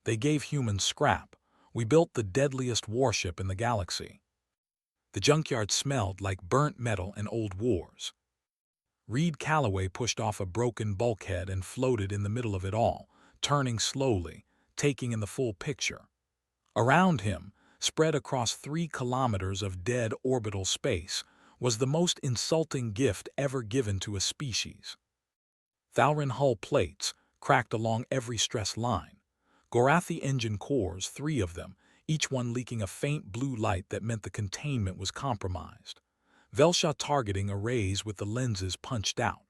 They gave humans scrap. We built the deadliest warship in the galaxy. The junkyard smelled like burnt metal and old wars. Reed Calloway pushed off a broken bulkhead and floated in the middle of it all, turning slowly, taking in the full picture. Around him, spread across 3 kilometers of dead orbital space, was the most insulting gift ever given to a species. Thalrin hull plates, cracked along every stress line. Gorathi engine cores, 3 of them, each one leaking a faint blue light that meant the containment was compromised. Velsha targeting arrays with the lenses punched out.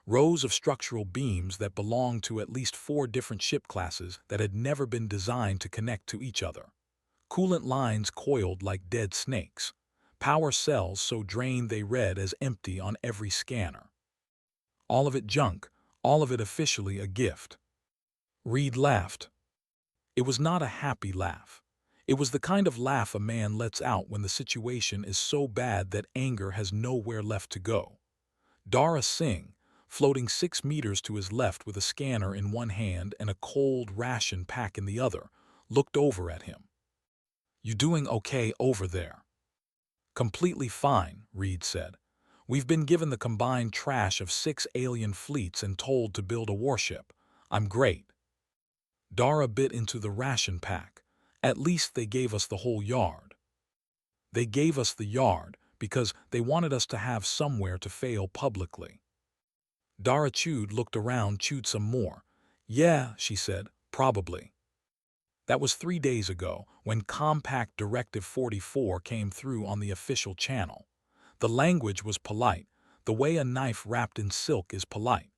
Rows of structural beams that belonged to at least 4 different ship classes that had never been designed to connect to each other. Coolant lines coiled like dead snakes. Power cells so drained they read as empty on every scanner. All of it junk, all of it officially a gift. Reed laughed. It was not a happy laugh. It was the kind of laugh a man lets out when the situation is so bad that anger has nowhere left to go. Dara Singh, floating 6 meters to his left with a scanner in one hand and a cold ration pack in the other, looked over at him. "You doing okay over there?" "Completely fine," Reed said. "We've been given the combined trash of 6 alien fleets and told to build a warship. I'm great." Dara bit into the ration pack. "At least they gave us the whole yard." "They gave us the yard because they wanted us to have somewhere to fail publicly." Dara looked around, chewed some more. "Yeah," she said, "probably." That was 3 days ago, when Compact Directive 44 came through on the official channel. The language was polite, the way a knife wrapped in silk is polite.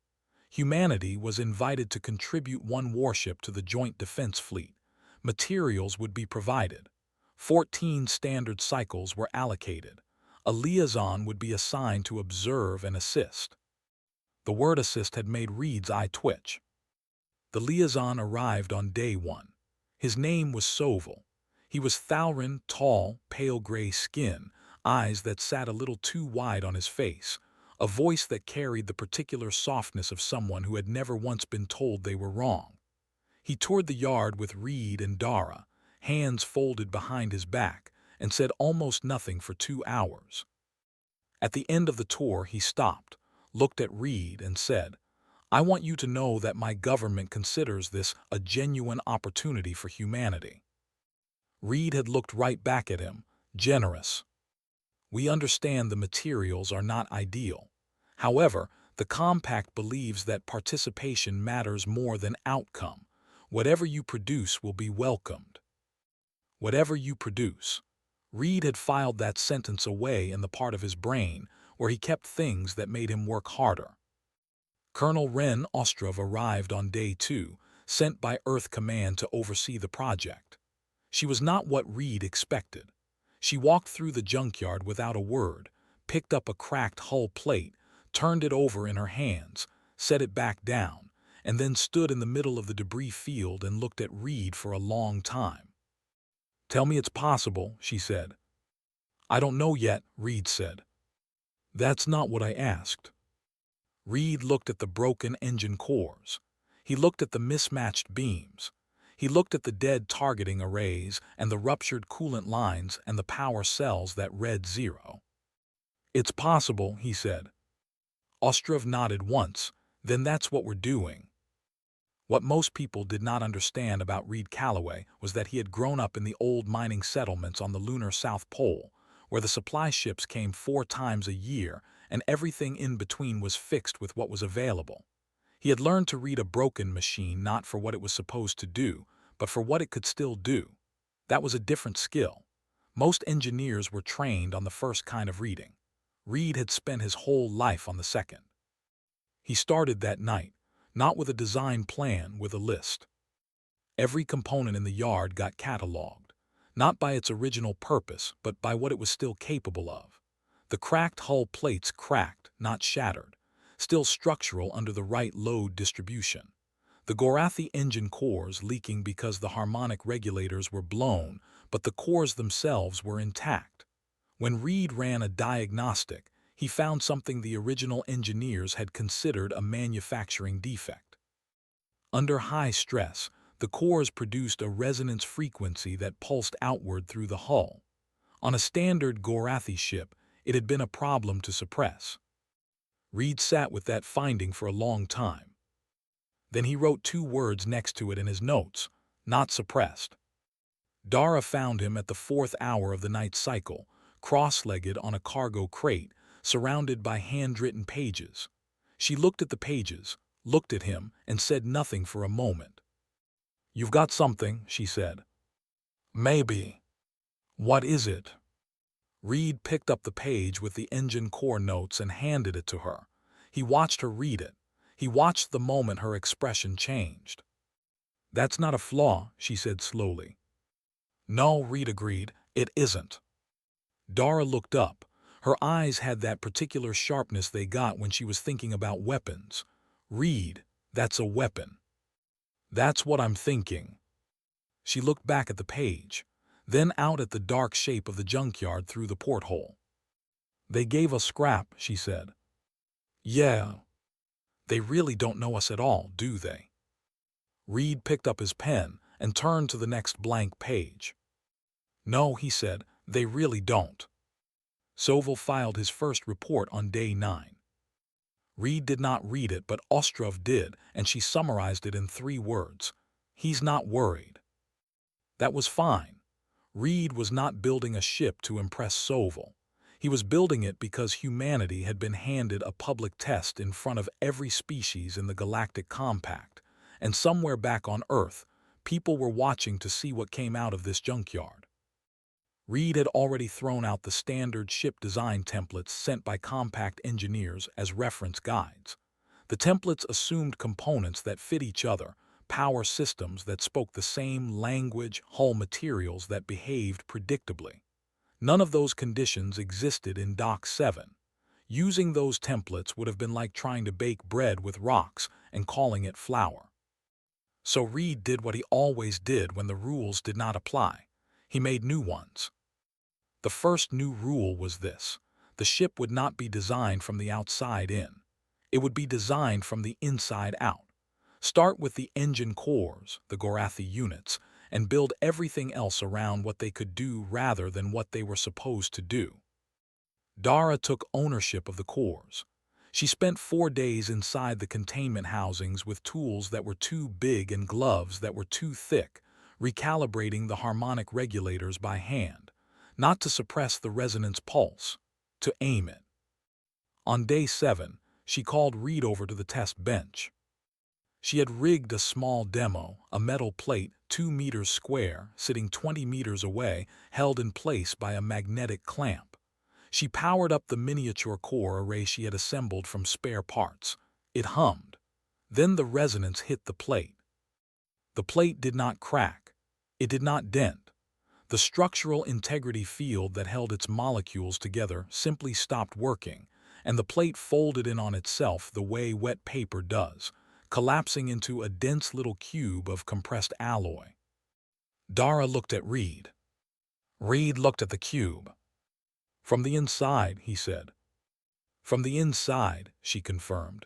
Humanity was invited to contribute 1 warship to the Joint Defense Fleet. Materials would be provided. 14 standard cycles were allocated. A liaison would be assigned to observe and assist. The word assist had made Reed's eye twitch. The liaison arrived on day 1. His name was Soval. He was Thalrin, tall, pale gray skin, eyes that sat a little too wide on his face, a voice that carried the particular softness of someone who had never once been told they were wrong. He toured the yard with Reed and Dara, hands folded behind his back, and said almost nothing for 2 hours. At the end of the tour, he stopped, looked at Reed, and said, "I want you to know that my government considers this a genuine opportunity for humanity." Reed had looked right back at him, generous. "We understand the materials are not ideal. However, the Compact believes that participation matters more than outcome. Whatever you produce will be welcomed." Whatever you produce. Reed had filed that sentence away in the part of his brain where he kept things that made him work harder. Colonel Ren Ostrov arrived on day 2, sent by Earth Command to oversee the project. She was not what Reed expected. She walked through the junkyard without a word, picked up a cracked hull plate, turned it over in her hands, set it back down, and then stood in the middle of the debris field and looked at Reed for a long time. "Tell me it's possible," she said. "I don't know yet," Reed said. "That's not what I asked." Reed looked at the broken engine cores. He looked at the mismatched beams. He looked at the dead targeting arrays and the ruptured coolant lines and the power cells that read 0. "It's possible," he said. Ostrov nodded once. "Then that's what we're doing." What most people did not understand about Reed Calloway was that he had grown up in the old mining settlements on the lunar South Pole, where the supply ships came 4 times a year and everything in between was fixed with what was available. He had learned to read a broken machine not for what it was supposed to do, but for what it could still do. That was a different skill. Most engineers were trained on the first kind of reading. Reed had spent his whole life on the second. He started that night, not with a design plan, with a list. Every component in the yard got cataloged, not by its original purpose, but by what it was still capable of. The cracked hull plates cracked, not shattered, still structural under the right load distribution. The Gorathi engine cores leaking because the harmonic regulators were blown, but the cores themselves were intact. When Reed ran a diagnostic, he found something the original engineers had considered a manufacturing defect. Under high stress, The cores produced a resonance frequency that pulsed outward through the hull. On a standard Gorathi ship, it had been a problem to suppress. Reed sat with that finding for a long time. Then he wrote 2 words next to it in his notes: not suppressed. Dara found him at the 4th hour of the night cycle, cross-legged on a cargo crate, surrounded by handwritten pages. She looked at the pages, looked at him, and said nothing for a moment. "You've got something," she said. "Maybe." "What is it?" Reed picked up the page with the engine core notes and handed it to her. He watched her read it. He watched the moment her expression changed. "That's not a flaw," she said slowly. "No," Reed agreed, "it isn't." Dara looked up. Her eyes had that particular sharpness they got when she was thinking about weapons. "Reed, that's a weapon." "That's what I'm thinking." She looked back at the page, then out at the dark shape of the junkyard through the porthole. "They gave us scrap," she said. "Yeah. They really don't know us at all, do they?" Reed picked up his pen and turned to the next blank page. "No," he said, "they really don't." Sovol filed his first report on day 9. Reed did not read it, but Ostrov did, and she summarized it in 3 words. "He's not worried." That was fine. Reed was not building a ship to impress Sovol. He was building it because humanity had been handed a public test in front of every species in the Galactic Compact, and somewhere back on Earth, people were watching to see what came out of this junkyard. Reed had already thrown out the standard ship design templates sent by Compact engineers as reference guides. The templates assumed components that fit each other, power systems that spoke the same language, hull materials that behaved predictably. None of those conditions existed in Doc 7. Using those templates would have been like trying to bake bread with rocks and calling it flour. So Reed did what he always did when the rules did not apply. He made new ones. The first new rule was this: the ship would not be designed from the outside in. It would be designed from the inside out. Start with the engine cores, the Gorathi units, and build everything else around what they could do rather than what they were supposed to do. Dara took ownership of the cores. She spent 4 days inside the containment housings with tools that were too big and gloves that were too thick, recalibrating the harmonic regulators by hand, not to suppress the resonance pulse, to aim it. On day 7, she called Reed over to the test bench. She had rigged a small demo, a metal plate 2 meters square, sitting 20 meters away, held in place by a magnetic clamp. She powered up the miniature core array she had assembled from spare parts. It hummed. Then the resonance hit the plate. The plate did not crack. It did not dent. The structural integrity field that held its molecules together simply stopped working, and the plate folded in on itself the way wet paper does, collapsing into a dense little cube of compressed alloy. Dara looked at Reed. Reed looked at the cube. "From the inside," he said. "From the inside," she confirmed.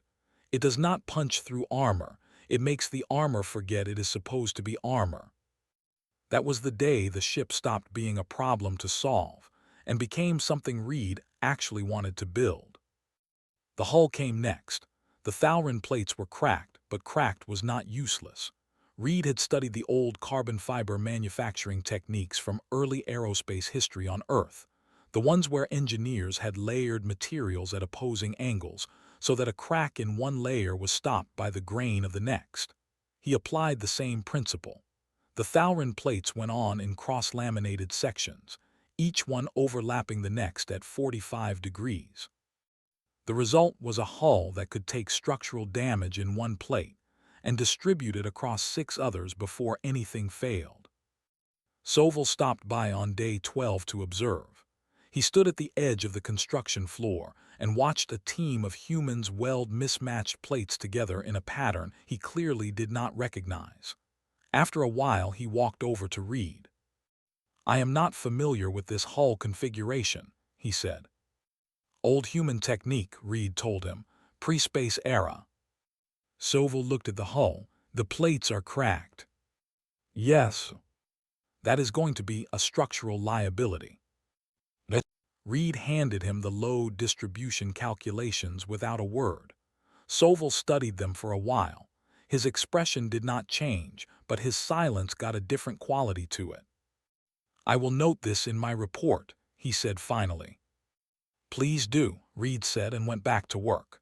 "It does not punch through armor. It makes the armor forget it is supposed to be armor." That was the day the ship stopped being a problem to solve and became something Reed actually wanted to build. The hull came next. The Thalrin plates were cracked, but cracked was not useless. Reed had studied the old carbon fiber manufacturing techniques from early aerospace history on Earth, the ones where engineers had layered materials at opposing angles so that a crack in one layer was stopped by the grain of the next. He applied the same principle. The Thalrin plates went on in cross-laminated sections, each one overlapping the next at 45 degrees. The result was a hull that could take structural damage in one plate and distribute it across 6 others before anything failed. Sovol stopped by on day 12 to observe. He stood at the edge of the construction floor and watched a team of humans weld mismatched plates together in a pattern he clearly did not recognize. After a while, he walked over to Reed. "I am not familiar with this hull configuration," he said. "Old human technique," Reed told him. "Pre-space era." Sovol looked at the hull. "The plates are cracked." Yes, that is going to be a structural liability. Reed handed him the load distribution calculations without a word. Sovol studied them for a while. His expression did not change, but his silence got a different quality to it. "I will note this in my report," he said finally. "Please do," Reed said and went back to work.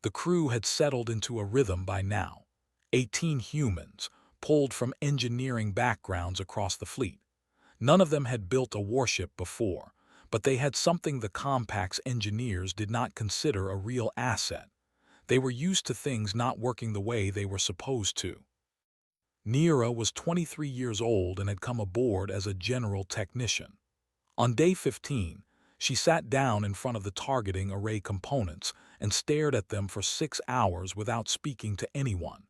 The crew had settled into a rhythm by now. 18 humans, pulled from engineering backgrounds across the fleet. None of them had built a warship before, but they had something the Compact's engineers did not consider a real asset. They were used to things not working the way they were supposed to. Nira was 23 years old and had come aboard as a general technician. On day 15, she sat down in front of the targeting array components and stared at them for 6 hours without speaking to anyone.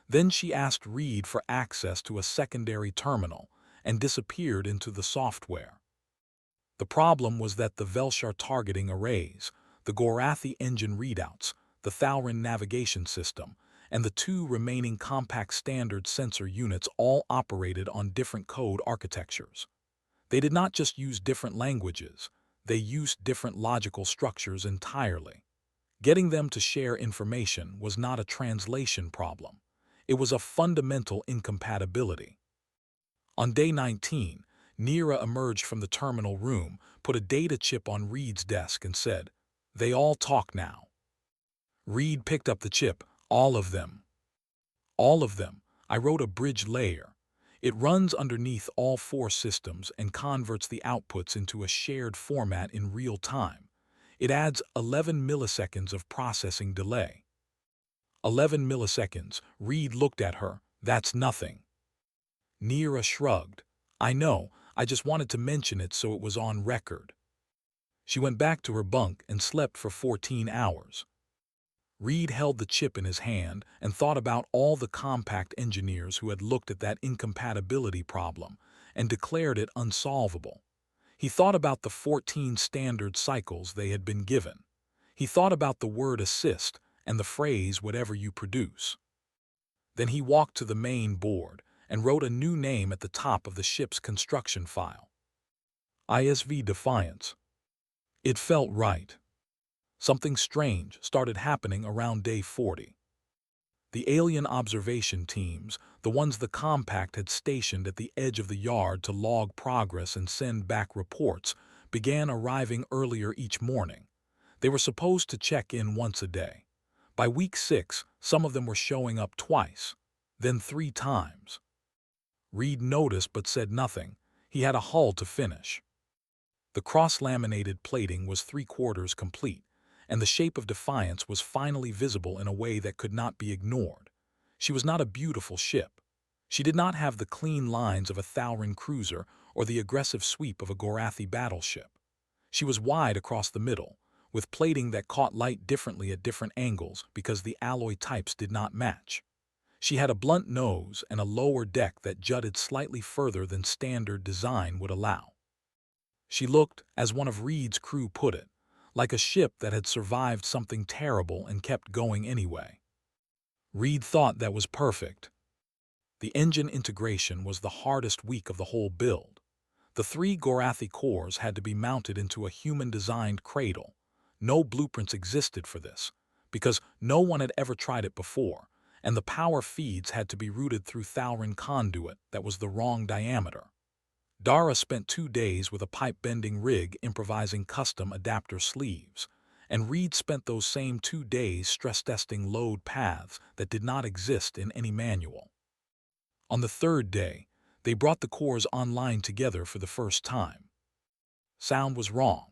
Then she asked Reed for access to a secondary terminal and disappeared into the software. The problem was that the Velshar targeting arrays, the Gorathi engine readouts, the Thalrin navigation system, and the 2 remaining compact standard sensor units all operated on different code architectures. They did not just use different languages, they used different logical structures entirely. Getting them to share information was not a translation problem. It was a fundamental incompatibility. On day 19, Nira emerged from the terminal room, put a data chip on Reed's desk and said, "They all talk now." Reed picked up the chip. "All of them." "All of them. I wrote a bridge layer. It runs underneath all 4 systems and converts the outputs into a shared format in real time. It adds 11 milliseconds of processing delay." 11 milliseconds. Reed looked at her. "That's nothing." Nira shrugged. "I know, I just wanted to mention it so it was on record." She went back to her bunk and slept for 14 hours. Reed held the chip in his hand and thought about all the Compact engineers who had looked at that incompatibility problem and declared it unsolvable. He thought about the 14 standard cycles they had been given. He thought about the word assist and the phrase "whatever you produce." Then he walked to the main board and wrote a new name at the top of the ship's construction file. ISV Defiance. It felt right. Something strange started happening around day 40. The alien observation teams, the ones the Compact had stationed at the edge of the yard to log progress and send back reports, began arriving earlier each morning. They were supposed to check in once a day. By week 6, some of them were showing up twice, then 3 times. Reed noticed but said nothing. He had a hull to finish. The cross-laminated plating was 3/4 complete, and the shape of Defiance was finally visible in a way that could not be ignored. She was not a beautiful ship. She did not have the clean lines of a Thalrin cruiser or the aggressive sweep of a Gorathi battleship. She was wide across the middle, with plating that caught light differently at different angles because the alloy types did not match. She had a blunt nose and a lower deck that jutted slightly further than standard design would allow. She looked, as one of Reed's crew put it, like a ship that had survived something terrible and kept going anyway. Reed thought that was perfect. The engine integration was the hardest week of the whole build. The 3 Gorathi cores had to be mounted into a human-designed cradle. No blueprints existed for this, because no one had ever tried it before, and the power feeds had to be routed through Thalrin conduit that was the wrong diameter. Dara spent 2 days with a pipe-bending rig improvising custom adapter sleeves, and Reed spent those same 2 days stress-testing load paths that did not exist in any manual. On the 3rd day, they brought the cores online together for the first time. Sound was wrong.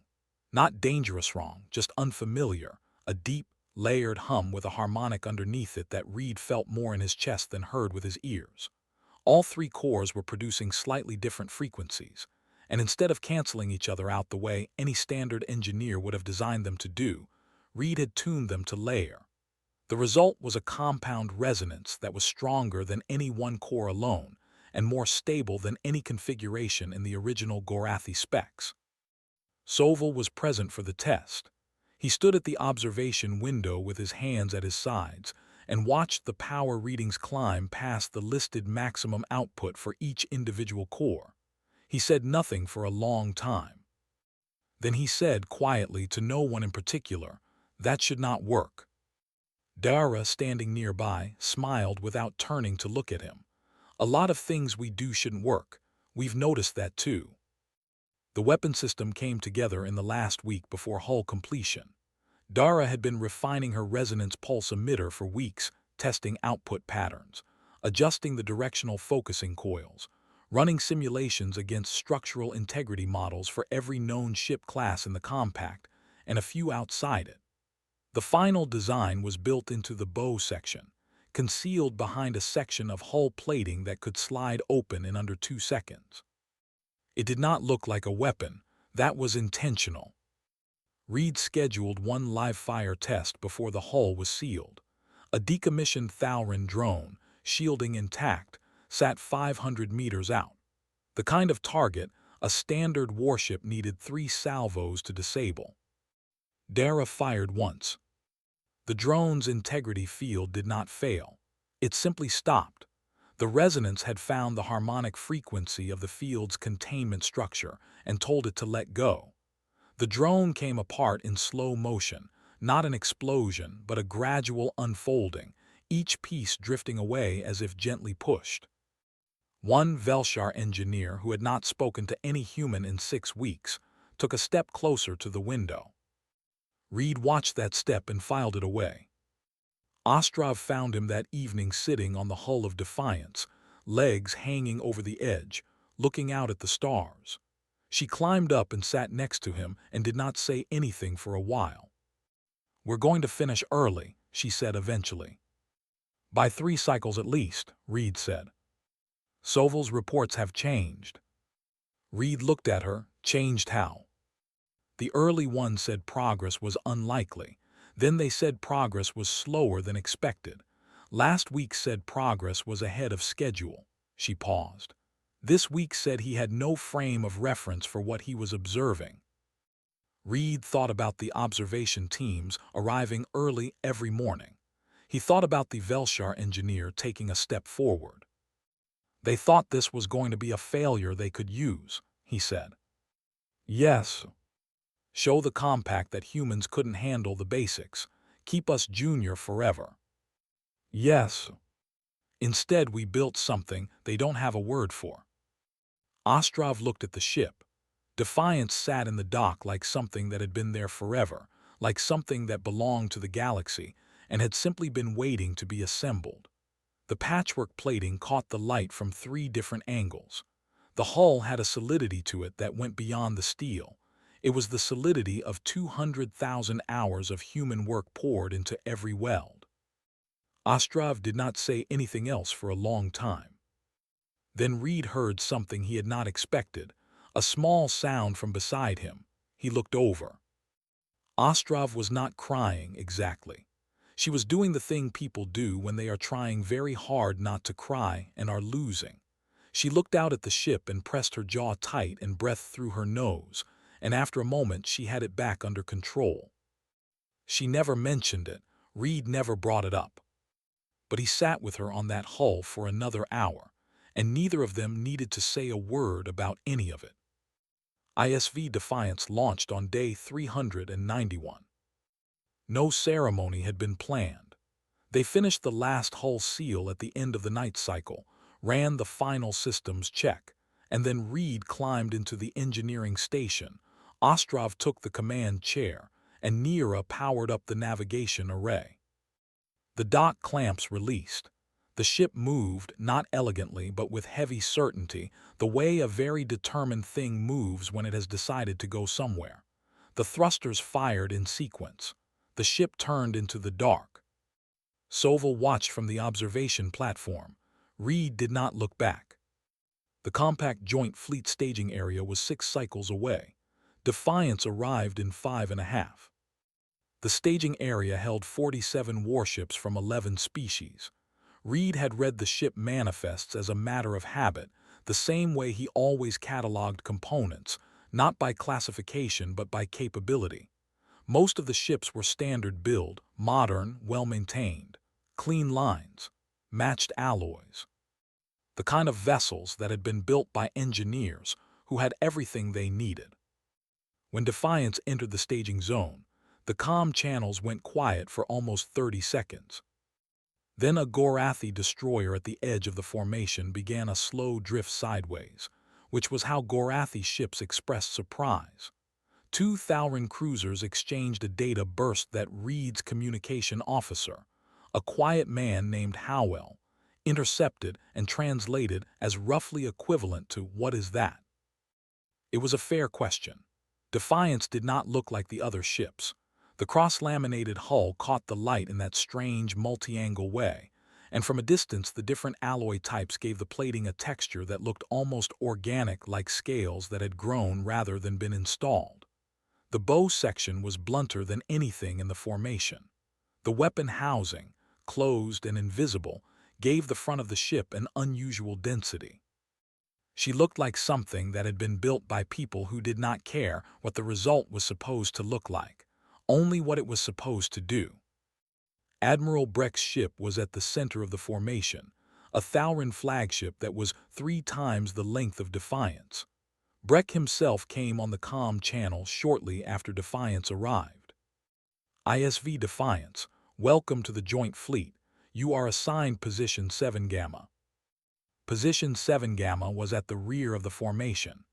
Not dangerous wrong, just unfamiliar, a deep, layered hum with a harmonic underneath it that Reed felt more in his chest than heard with his ears. All 3 cores were producing slightly different frequencies, and instead of canceling each other out the way any standard engineer would have designed them to do, Reed had tuned them to layer. The result was a compound resonance that was stronger than any one core alone and more stable than any configuration in the original Gorathi specs. Sovol was present for the test. He stood at the observation window with his hands at his sides, and watched the power readings climb past the listed maximum output for each individual core. He said nothing for a long time. Then he said quietly to no one in particular, "That should not work." Dara, standing nearby, smiled without turning to look at him. "A lot of things we do shouldn't work. We've noticed that too." The weapon system came together in the last week before hull completion. Dara had been refining her resonance pulse emitter for weeks, testing output patterns, adjusting the directional focusing coils, running simulations against structural integrity models for every known ship class in the compact, and a few outside it. The final design was built into the bow section, concealed behind a section of hull plating that could slide open in under 2 seconds. It did not look like a weapon. That was intentional. Reed scheduled one live-fire test before the hull was sealed. A decommissioned Thaurin drone, shielding intact, sat 500 meters out. The kind of target a standard warship needed 3 salvos to disable. Dara fired once. The drone's integrity field did not fail. It simply stopped. The resonance had found the harmonic frequency of the field's containment structure and told it to let go. The drone came apart in slow motion, not an explosion, but a gradual unfolding, each piece drifting away as if gently pushed. One Velshar engineer, who had not spoken to any human in 6 weeks, took a step closer to the window. Reed watched that step and filed it away. Ostrov found him that evening sitting on the hull of Defiance, legs hanging over the edge, looking out at the stars. She climbed up and sat next to him and did not say anything for a while. "We're going to finish early," she said eventually. "By 3 cycles at least," Reed said. "Soval's reports have changed." Reed looked at her. "Changed how?" "The early ones said progress was unlikely. Then they said progress was slower than expected. Last week said progress was ahead of schedule." She paused. "This week said he had no frame of reference for what he was observing." Reed thought about the observation teams arriving early every morning. He thought about the Velshar engineer taking a step forward. "They thought this was going to be a failure they could use," he said. "Yes. Show the compact that humans couldn't handle the basics. Keep us junior forever." "Yes. Instead, we built something they don't have a word for." Ostrov looked at the ship. Defiance sat in the dock like something that had been there forever, like something that belonged to the galaxy and had simply been waiting to be assembled. The patchwork plating caught the light from 3 different angles. The hull had a solidity to it that went beyond the steel. It was the solidity of 200,000 hours of human work poured into every weld. Ostrov did not say anything else for a long time. Then Reed heard something he had not expected, a small sound from beside him. He looked over. Ostrov was not crying exactly. She was doing the thing people do when they are trying very hard not to cry and are losing. She looked out at the ship and pressed her jaw tight and breath through her nose, and after a moment she had it back under control. She never mentioned it. Reed never brought it up. But he sat with her on that hull for another hour, and neither of them needed to say a word about any of it. ISV Defiance launched on day 391. No ceremony had been planned. They finished the last hull seal at the end of the night cycle, ran the final systems check, and then Reed climbed into the engineering station. Ostrov took the command chair, and Nira powered up the navigation array. The dock clamps released. The ship moved, not elegantly but with heavy certainty, the way a very determined thing moves when it has decided to go somewhere. The thrusters fired in sequence. The ship turned into the dark. Soval watched from the observation platform. Reed did not look back. The compact joint fleet staging area was 6 cycles away. Defiance arrived in 5.5. The staging area held 47 warships from 11 species. Reed had read the ship manifests as a matter of habit, the same way he always cataloged components, not by classification but by capability. Most of the ships were standard build, modern, well-maintained. Clean lines, matched alloys. The kind of vessels that had been built by engineers who had everything they needed. When Defiance entered the staging zone, the comm channels went quiet for almost 30 seconds. Then a Gorathi destroyer at the edge of the formation began a slow drift sideways, which was how Gorathi ships expressed surprise. Two Thauran cruisers exchanged a data burst that Reed's communication officer, a quiet man named Howell, intercepted and translated as roughly equivalent to "What is that?" It was a fair question. Defiance did not look like the other ships. The cross-laminated hull caught the light in that strange multi-angle way, and from a distance the different alloy types gave the plating a texture that looked almost organic, like scales that had grown rather than been installed. The bow section was blunter than anything in the formation. The weapon housing, closed and invisible, gave the front of the ship an unusual density. She looked like something that had been built by people who did not care what the result was supposed to look like, only what it was supposed to do. Admiral Breck's ship was at the center of the formation, a Thauran flagship that was 3 times the length of Defiance. Breck himself came on the comm channel shortly after Defiance arrived. ISV Defiance, welcome to the Joint Fleet. You are assigned Position 7 Gamma. Position 7 Gamma was at the rear of the formation,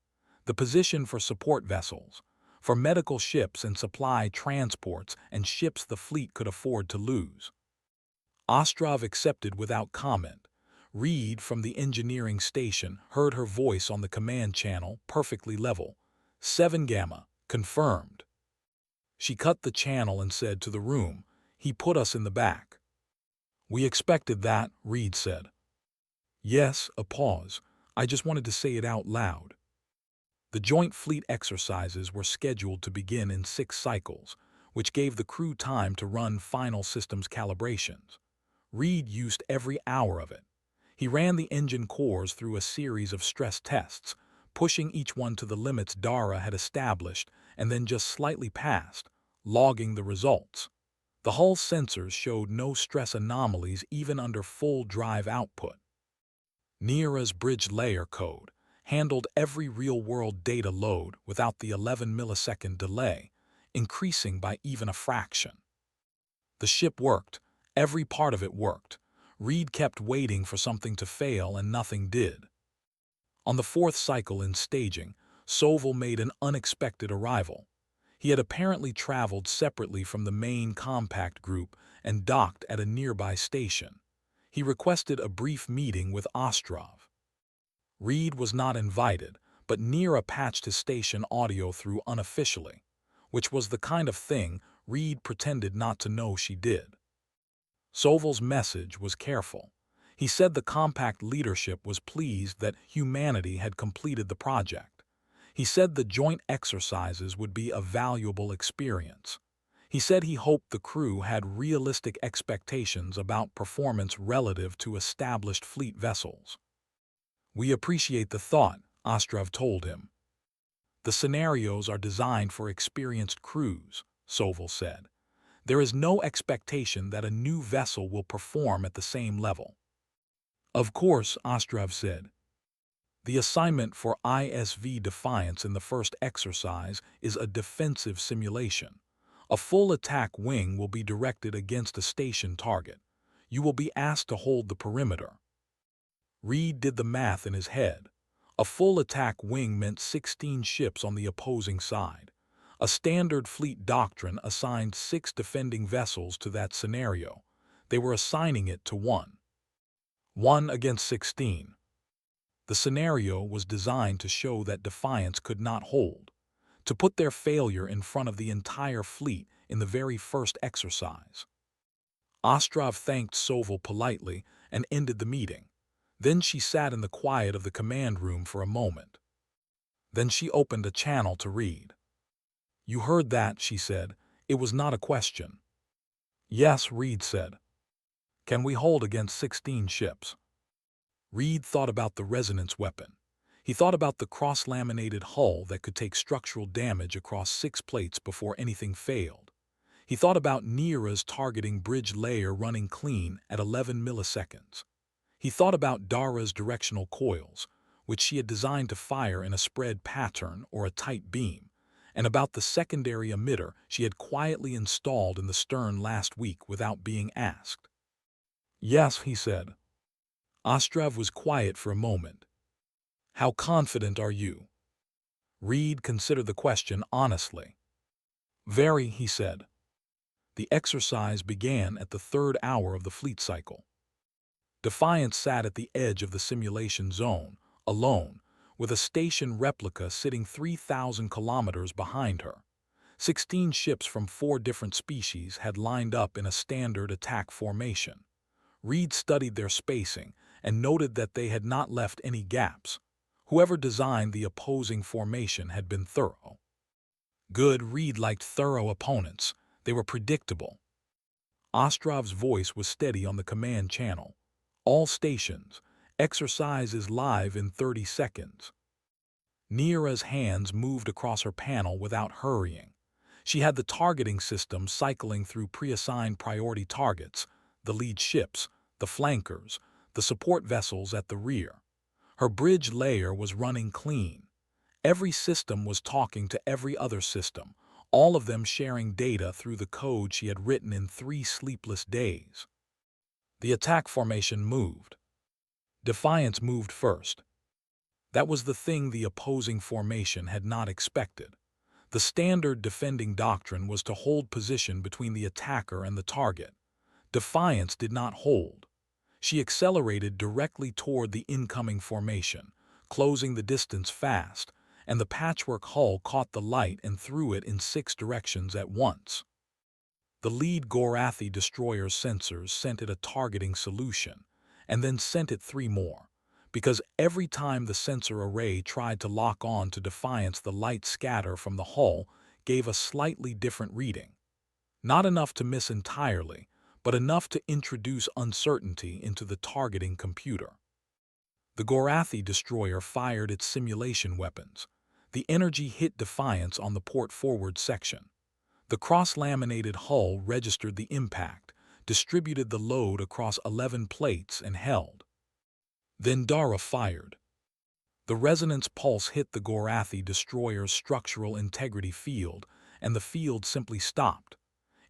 the position for support vessels, for medical ships and supply transports and ships the fleet could afford to lose. Ostrov accepted without comment. Reed from the engineering station heard her voice on the command channel, perfectly level. 7 Gamma, confirmed. She cut the channel and said to the room, "He put us in the back." "We expected that," Reed said. "Yes," a pause. "I just wanted to say it out loud." The Joint Fleet exercises were scheduled to begin in 6 cycles, which gave the crew time to run final systems calibrations. Reed used every hour of it. He ran the engine cores through a series of stress tests, pushing each one to the limits Dara had established and then just slightly past, logging the results. The hull sensors showed no stress anomalies even under full drive output. Nira's bridge layer code handled every real-world data load without the 11-millisecond delay, increasing by even a fraction. The ship worked. Every part of it worked. Reed kept waiting for something to fail and nothing did. On the 4th cycle in staging, Soval made an unexpected arrival. He had apparently traveled separately from the main compact group and docked at a nearby station. He requested a brief meeting with Ostrov. Reed was not invited, but Nira patched his station audio through unofficially, which was the kind of thing Reed pretended not to know she did. Soval's message was careful. He said the compact leadership was pleased that humanity had completed the project. He said the joint exercises would be a valuable experience. He said he hoped the crew had realistic expectations about performance relative to established fleet vessels. "We appreciate the thought," Ostrov told him. "The scenarios are designed for experienced crews," Soval said. "There is no expectation that a new vessel will perform at the same level." "Of course," Ostrov said. "The assignment for ISV Defiance in the first exercise is a defensive simulation. A full attack wing will be directed against a station target. You will be asked to hold the perimeter." Reed did the math in his head. A full attack wing meant 16 ships on the opposing side. A standard fleet doctrine assigned 6 defending vessels to that scenario. They were assigning it to 1. 1 against 16. The scenario was designed to show that Defiance could not hold, to put their failure in front of the entire fleet in the very first exercise. Ostrov thanked Soval politely and ended the meeting. Then she sat in the quiet of the command room for a moment. Then she opened a channel to Reed. "You heard that," she said. "It was not a question." "Yes," Reed said. "Can we hold against 16 ships?" Reed thought about the resonance weapon. He thought about the cross-laminated hull that could take structural damage across 6 plates before anything failed. He thought about Neera's targeting bridge layer running clean at 11 milliseconds. He thought about Dara's directional coils, which she had designed to fire in a spread pattern or a tight beam, and about the secondary emitter she had quietly installed in the stern last week without being asked. "Yes," he said. Ostrov was quiet for a moment. "How confident are you?" Reed considered the question honestly. "Very," he said. The exercise began at the third hour of the fleet cycle. Defiance sat at the edge of the simulation zone, alone, with a station replica sitting 3,000 kilometers behind her. 16 ships from 4 different species had lined up in a standard attack formation. Reed studied their spacing and noted that they had not left any gaps. Whoever designed the opposing formation had been thorough. Good. Reed liked thorough opponents. They were predictable. Ostrov's voice was steady on the command channel. "All stations. Exercise is live in 30 seconds." Neera's hands moved across her panel without hurrying. She had the targeting system cycling through pre-assigned priority targets, the lead ships, the flankers, the support vessels at the rear. Her bridge layer was running clean. Every system was talking to every other system, all of them sharing data through the code she had written in 3 sleepless days. The attack formation moved. Defiance moved first. That was the thing the opposing formation had not expected. The standard defending doctrine was to hold position between the attacker and the target. Defiance did not hold. She accelerated directly toward the incoming formation, closing the distance fast, and the patchwork hull caught the light and threw it in 6 directions at once. The lead Gorathi destroyer's sensors sent it a targeting solution, and then sent it 3 more, because every time the sensor array tried to lock on to Defiance, the light scatter from the hull gave a slightly different reading. Not enough to miss entirely, but enough to introduce uncertainty into the targeting computer. The Gorathi destroyer fired its simulation weapons. The energy hit Defiance on the port forward section. The cross-laminated hull registered the impact, distributed the load across 11 plates, and held. Then Dara fired. The resonance pulse hit the Gorathi destroyer's structural integrity field, and the field simply stopped.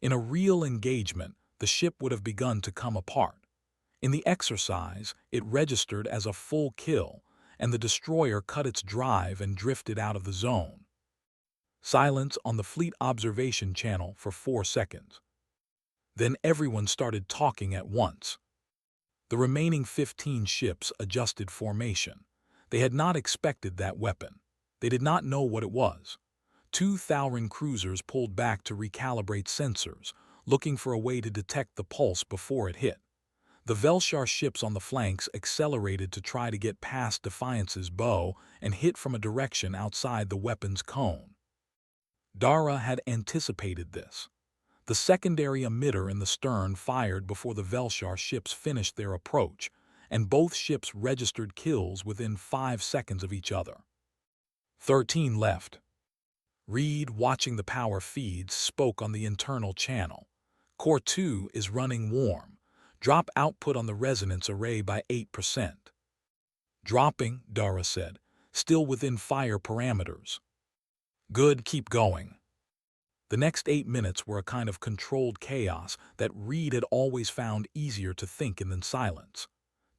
In a real engagement, the ship would have begun to come apart. In the exercise, it registered as a full kill, and the destroyer cut its drive and drifted out of the zone. Silence on the fleet observation channel for 4 seconds. Then everyone started talking at once. The remaining 15 ships adjusted formation. They had not expected that weapon. They did not know what it was. 2 Thaurin cruisers pulled back to recalibrate sensors, looking for a way to detect the pulse before it hit. The Velshar ships on the flanks accelerated to try to get past Defiance's bow and hit from a direction outside the weapon's cone. Dara had anticipated this. The secondary emitter in the stern fired before the Velshar ships finished their approach, and both ships registered kills within 5 seconds of each other. 13 left. Reed, watching the power feeds, spoke on the internal channel. Core 2 is running warm. Drop output on the resonance array by 8%. Dropping, Dara said, still within fire parameters. Good, keep going. The next 8 minutes were a kind of controlled chaos that Reed had always found easier to think in than silence.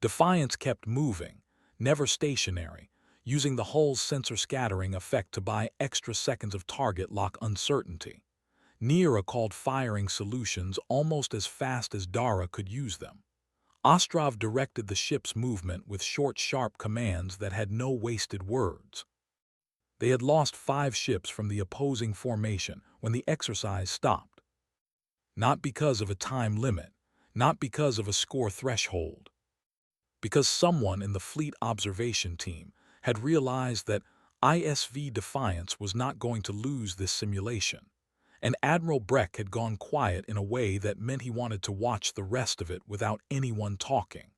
Defiance kept moving, never stationary, using the hull's sensor scattering effect to buy extra seconds of target lock uncertainty. Neera called firing solutions almost as fast as Dara could use them. Ostrov directed the ship's movement with short, sharp commands that had no wasted words. They had lost 5 ships from the opposing formation when the exercise stopped. Not because of a time limit, not because of a score threshold. Because someone in the fleet observation team had realized that ISV Defiance was not going to lose this simulation, and Admiral Breck had gone quiet in a way that meant he wanted to watch the rest of it without anyone talking.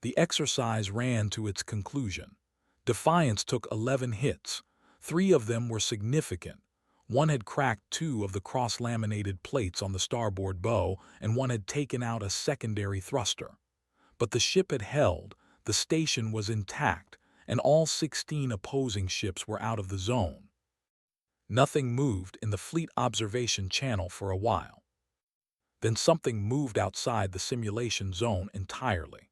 The exercise ran to its conclusion. Defiance took 11 hits. 3 of them were significant. One had cracked two of the cross-laminated plates on the starboard bow, and one had taken out a secondary thruster. But the ship had held, the station was intact, and all 16 opposing ships were out of the zone. Nothing moved in the fleet observation channel for a while. Then something moved outside the simulation zone entirely.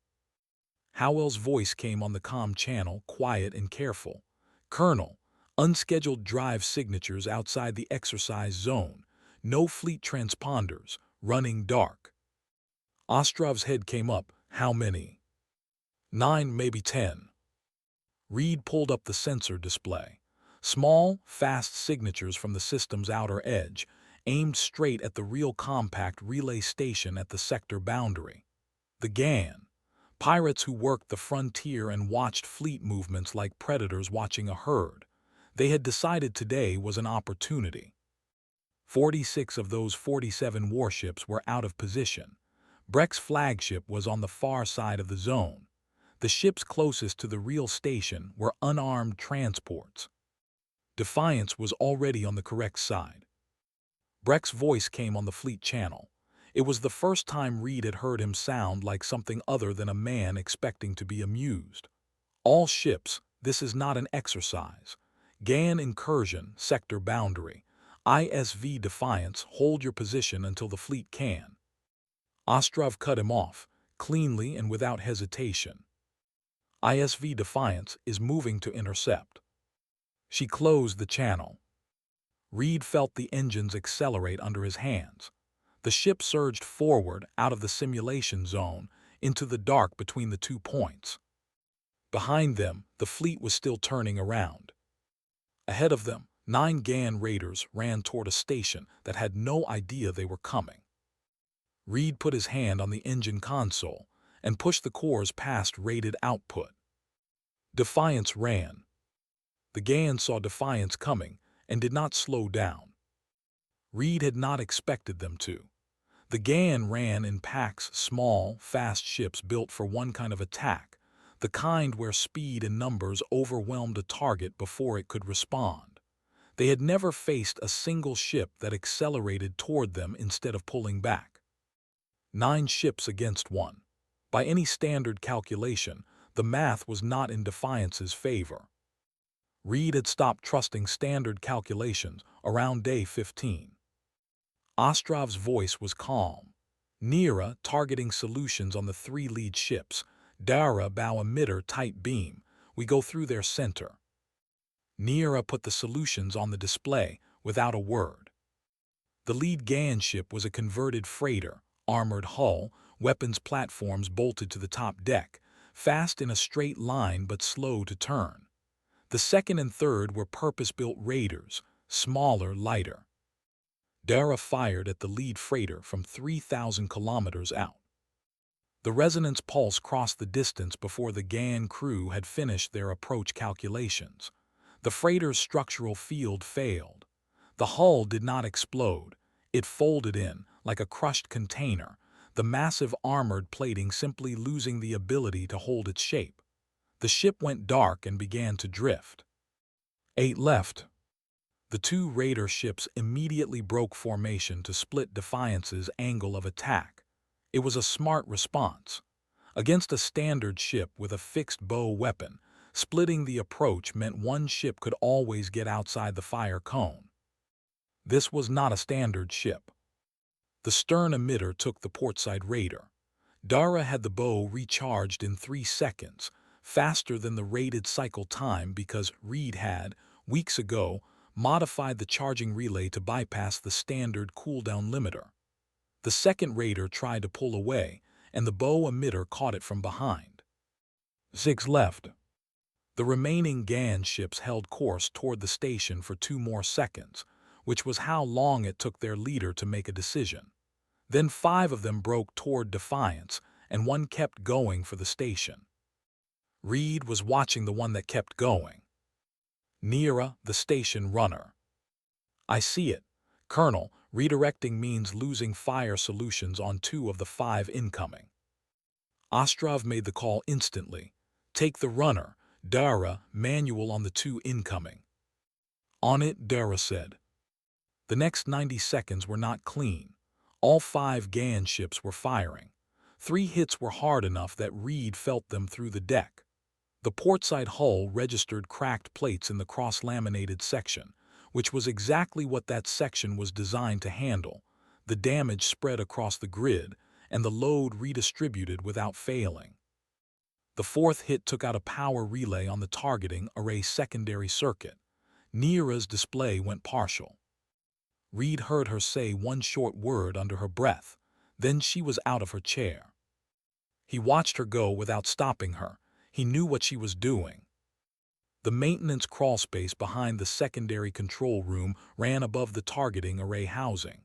Howell's voice came on the comm channel, quiet and careful. "Colonel, unscheduled drive signatures outside the exercise zone. No fleet transponders. Running dark." Ostrov's head came up. "How many?" "9, maybe 10. Reed pulled up the sensor display. Small, fast signatures from the system's outer edge, aimed straight at the real compact relay station at the sector boundary. The GAN. Pirates who worked the frontier and watched fleet movements like predators watching a herd. They had decided today was an opportunity. 46 of those 47 warships were out of position. Breck's flagship was on the far side of the zone. The ships closest to the real station were unarmed transports. Defiance was already on the correct side. Breck's voice came on the fleet channel. It was the first time Reed had heard him sound like something other than a man expecting to be amused. "All ships, this is not an exercise. GAN incursion, sector boundary. ISV Defiance, hold your position until the fleet can." Ostrov cut him off, cleanly and without hesitation. "ISV Defiance is moving to intercept." She closed the channel. Reed felt the engines accelerate under his hands. The ship surged forward out of the simulation zone into the dark between the 2 points. Behind them, the fleet was still turning around. Ahead of them, 9 GAN raiders ran toward a station that had no idea they were coming. Reed put his hand on the engine console and pushed the cores past rated output. Defiance ran. The GAN saw Defiance coming and did not slow down. Reed had not expected them to. The GAN ran in packs, small, fast ships built for one kind of attack, the kind where speed and numbers overwhelmed a target before it could respond. They had never faced a single ship that accelerated toward them instead of pulling back. 9 ships against 1. By any standard calculation, the math was not in Defiance's favor. Reed had stopped trusting standard calculations around day 15. Ostrov's voice was calm. "Nira targeting solutions on the 3 lead ships. Dara bow emitter tight beam. We go through their center." Nira put the solutions on the display without a word. The lead GAN ship was a converted freighter, armored hull, weapons platforms bolted to the top deck, fast in a straight line but slow to turn. The second and third were purpose-built raiders, smaller, lighter. Dara fired at the lead freighter from 3,000 kilometers out. The resonance pulse crossed the distance before the GAN crew had finished their approach calculations. The freighter's structural field failed. The hull did not explode. It folded in, like a crushed container, the massive armored plating simply losing the ability to hold its shape. The ship went dark and began to drift. 8 left. The 2 raider ships immediately broke formation to split Defiance's angle of attack. It was a smart response. Against a standard ship with a fixed bow weapon, splitting the approach meant one ship could always get outside the fire cone. This was not a standard ship. The stern emitter took the portside raider. Dara had the bow recharged in 3 seconds, faster than the rated cycle time because Reed had, weeks ago, modified the charging relay to bypass the standard cooldown limiter. The second raider tried to pull away, and the bow emitter caught it from behind. 6 left. The remaining GAN ships held course toward the station for 2 more seconds, which was how long it took their leader to make a decision. Then 5 of them broke toward Defiance, and one kept going for the station. Reed was watching the one that kept going. Nira, the station runner. "I see it. Colonel, redirecting means losing fire solutions on 2 of the 5 incoming." Ostrov made the call instantly. "Take the runner. Dara, manual on the 2 incoming." "On it," Dara said. The next 90 seconds were not clean. All 5 GAN ships were firing. 3 hits were hard enough that Reed felt them through the deck. The portside hull registered cracked plates in the cross-laminated section, which was exactly what that section was designed to handle. The damage spread across the grid, and the load redistributed without failing. The 4th hit took out a power relay on the targeting array secondary circuit. Neera's display went partial. Reed heard her say one short word under her breath, then she was out of her chair. He watched her go without stopping her. He knew what she was doing. The maintenance crawlspace behind the secondary control room ran above the targeting array housing.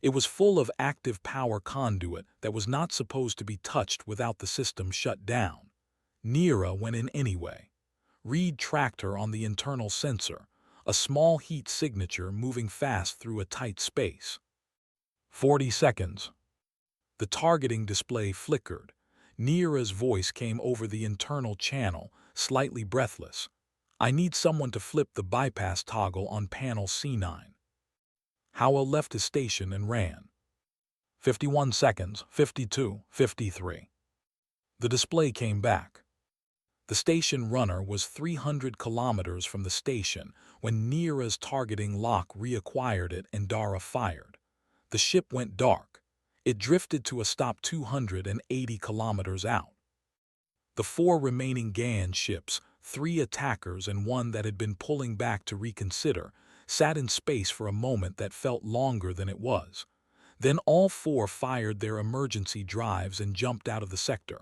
It was full of active power conduit that was not supposed to be touched without the system shut down. Neera went in anyway. Reed tracked her on the internal sensor, a small heat signature moving fast through a tight space. 40 seconds. The targeting display flickered. Neera's voice came over the internal channel, slightly breathless. I need someone to flip the bypass toggle on panel C9. Howell left his station and ran. 51 seconds, 52, 53. The display came back. The station runner was 300 kilometers from the station when Neera's targeting lock reacquired it and Dara fired. The ship went dark. It drifted to a stop 280 kilometers out. The 4 remaining GAN ships, 3 attackers and 1 that had been pulling back to reconsider, sat in space for a moment that felt longer than it was. Then all 4 fired their emergency drives and jumped out of the sector.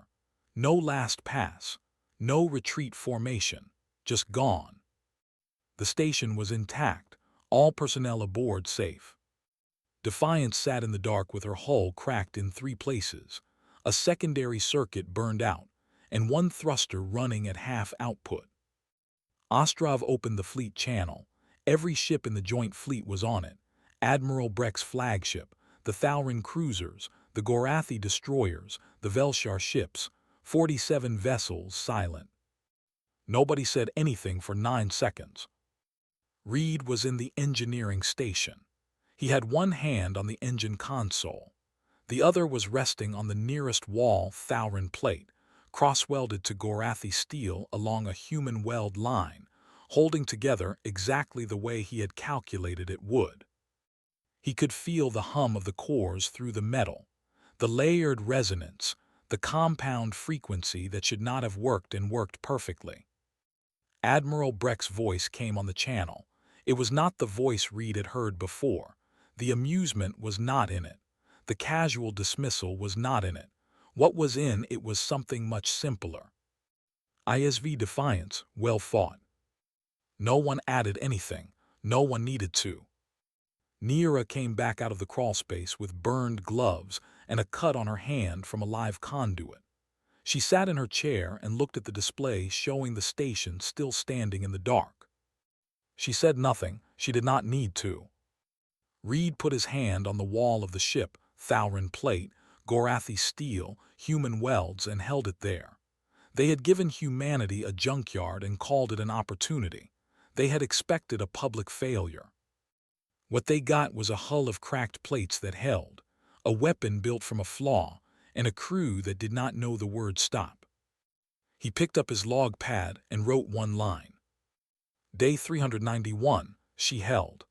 No last pass. No retreat formation, just gone. The station was intact, all personnel aboard safe. Defiance sat in the dark with her hull cracked in 3 places. A secondary circuit burned out, and 1 thruster running at half output. Ostrov opened the fleet channel. Every ship in the joint fleet was on it. Admiral Breck's flagship, the Thalrin cruisers, the Gorathi destroyers, the Velshar ships, 47 vessels silent. Nobody said anything for 9 seconds. Reed was in the engineering station. He had one hand on the engine console. The other was resting on the nearest wall Thalrin plate, cross-welded to Gorathi steel along a human weld line, holding together exactly the way he had calculated it would. He could feel the hum of the cores through the metal, the layered resonance, the compound frequency that should not have worked and worked perfectly. Admiral Breck's voice came on the channel. It was not the voice Reed had heard before. The amusement was not in it. The casual dismissal was not in it. What was in it was something much simpler. ISV Defiance, well fought. No one added anything. No one needed to. Neera came back out of the crawlspace with burned gloves and a cut on her hand from a live conduit. She sat in her chair and looked at the display showing the station still standing in the dark. She said nothing. She did not need to. Reed put his hand on the wall of the ship, Thalrin plate, Gorathi steel, human welds, and held it there. They had given humanity a junkyard and called it an opportunity. They had expected a public failure. What they got was a hull of cracked plates that held, a weapon built from a flaw, and a crew that did not know the word stop. He picked up his log pad and wrote one line. Day 391, she held.